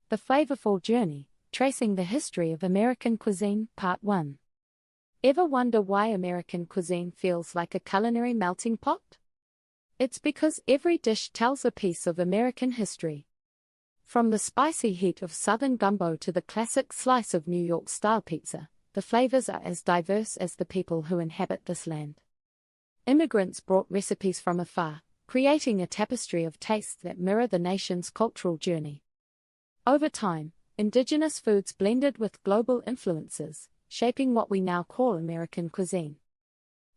The Flavorful Journey, Tracing the History of American Cuisine, Part 1. Ever wonder why American cuisine feels like a culinary melting pot? It's because every dish tells a piece of American history. From the spicy heat of Southern gumbo to the classic slice of New York-style pizza, the flavors are as diverse as the people who inhabit this land. Immigrants brought recipes from afar, creating a tapestry of tastes that mirror the nation's cultural journey. Over time, indigenous foods blended with global influences, shaping what we now call American cuisine.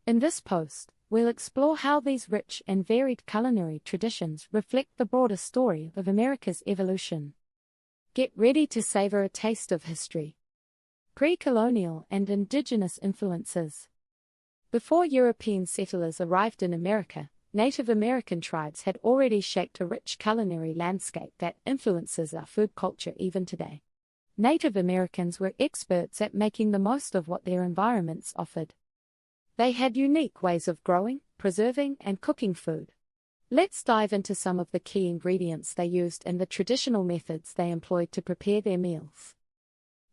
In this post, we'll explore how these rich and varied culinary traditions reflect the broader story of America's evolution. Get ready to savor a taste of history. Pre-colonial and indigenous influences. Before European settlers arrived in America, Native American tribes had already shaped a rich culinary landscape that influences our food culture even today. Native Americans were experts at making the most of what their environments offered. They had unique ways of growing, preserving, and cooking food. Let's dive into some of the key ingredients they used and the traditional methods they employed to prepare their meals.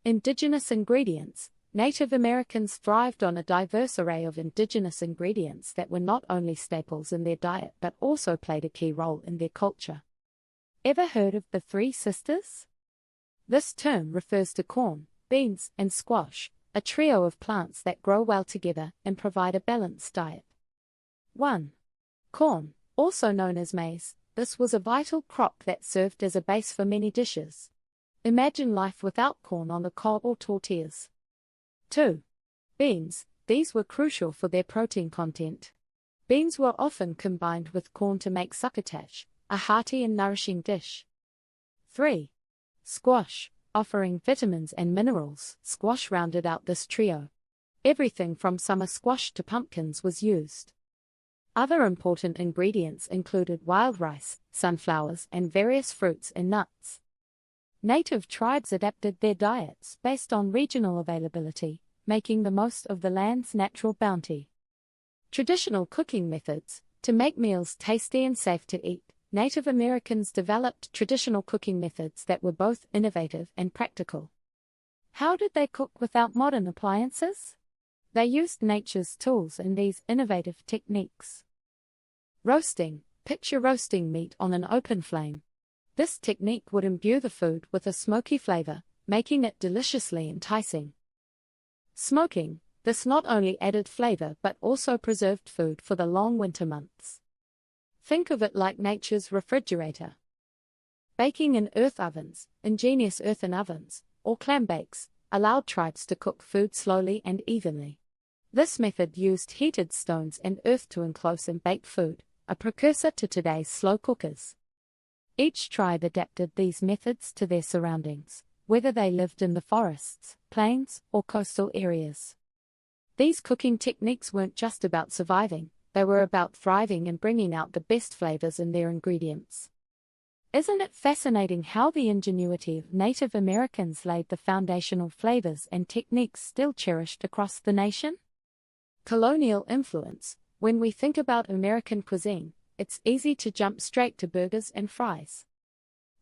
Indigenous ingredients. Native Americans thrived on a diverse array of indigenous ingredients that were not only staples in their diet but also played a key role in their culture. Ever heard of the Three Sisters? This term refers to corn, beans, and squash, a trio of plants that grow well together and provide a balanced diet. 1. Corn, also known as maize. This was a vital crop that served as a base for many dishes. Imagine life without corn on the cob or tortillas. 2. Beans. These were crucial for their protein content. Beans were often combined with corn to make succotash, a hearty and nourishing dish. 3. Squash. Offering vitamins and minerals, squash rounded out this trio. Everything from summer squash to pumpkins was used. Other important ingredients included wild rice, sunflowers, and various fruits and nuts. Native tribes adapted their diets based on regional availability, making the most of the land's natural bounty. Traditional cooking methods. To make meals tasty and safe to eat, Native Americans developed traditional cooking methods that were both innovative and practical. How did they cook without modern appliances? They used nature's tools in these innovative techniques. Roasting. Picture roasting meat on an open flame. This technique would imbue the food with a smoky flavor, making it deliciously enticing. Smoking. This not only added flavor but also preserved food for the long winter months. Think of it like nature's refrigerator. Baking in earth ovens, ingenious earthen ovens, or clam bakes, allowed tribes to cook food slowly and evenly. This method used heated stones and earth to enclose and bake food, a precursor to today's slow cookers. Each tribe adapted these methods to their surroundings, whether they lived in the forests, plains, or coastal areas. These cooking techniques weren't just about surviving, they were about thriving and bringing out the best flavors in their ingredients. Isn't it fascinating how the ingenuity of Native Americans laid the foundational flavors and techniques still cherished across the nation? Colonial influence. When we think about American cuisine, it's easy to jump straight to burgers and fries.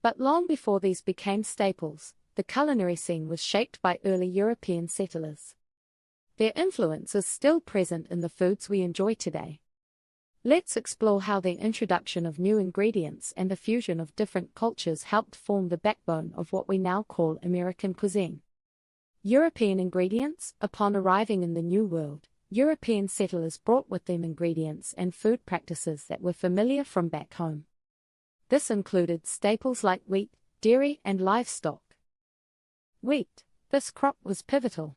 But long before these became staples, the culinary scene was shaped by early European settlers. Their influence is still present in the foods we enjoy today. Let's explore how the introduction of new ingredients and the fusion of different cultures helped form the backbone of what we now call American cuisine. European ingredients. Upon arriving in the New World, European settlers brought with them ingredients and food practices that were familiar from back home. This included staples like wheat, dairy, and livestock. Wheat. This crop was pivotal.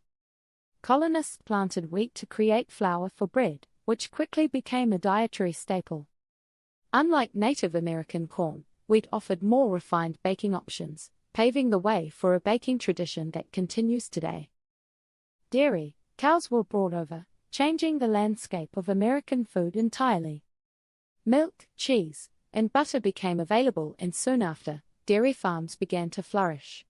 Colonists planted wheat to create flour for bread, which quickly became a dietary staple. Unlike Native American corn, wheat offered more refined baking options, paving the way for a baking tradition that continues today. Dairy. Cows were brought over, changing the landscape of American food entirely. Milk, cheese, and butter became available, and soon after, dairy farms began to flourish.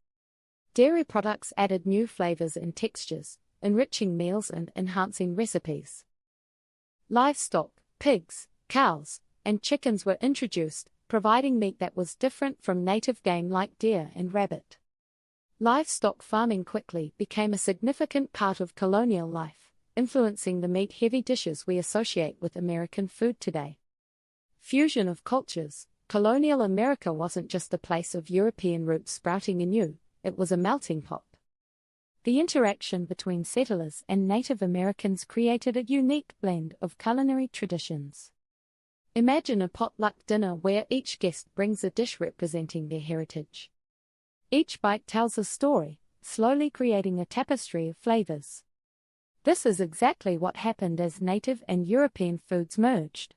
Dairy products added new flavors and textures, enriching meals and enhancing recipes. Livestock. Pigs, cows, and chickens were introduced, providing meat that was different from native game like deer and rabbit. Livestock farming quickly became a significant part of colonial life, influencing the meat-heavy dishes we associate with American food today. Fusion of cultures. Colonial America wasn't just a place of European roots sprouting anew, it was a melting pot. The interaction between settlers and Native Americans created a unique blend of culinary traditions. Imagine a potluck dinner where each guest brings a dish representing their heritage. Each bite tells a story, slowly creating a tapestry of flavors. This is exactly what happened as Native and European foods merged.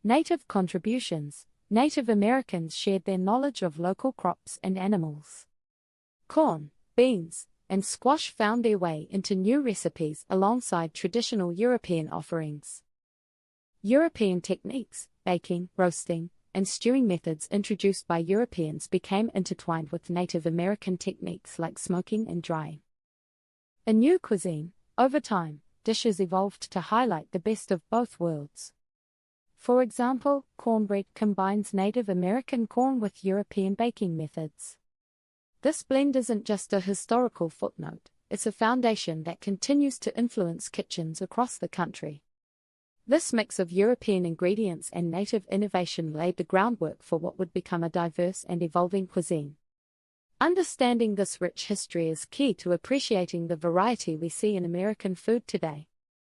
Native contributions. Native Americans shared their knowledge of local crops and animals. Corn, beans, and squash found their way into new recipes alongside traditional European offerings. European techniques, baking, roasting, and stewing methods introduced by Europeans became intertwined with Native American techniques like smoking and drying. A new cuisine. Over time, dishes evolved to highlight the best of both worlds. For example, cornbread combines Native American corn with European baking methods. This blend isn't just a historical footnote, it's a foundation that continues to influence kitchens across the country. This mix of European ingredients and native innovation laid the groundwork for what would become a diverse and evolving cuisine. Understanding this rich history is key to appreciating the variety we see in American food today.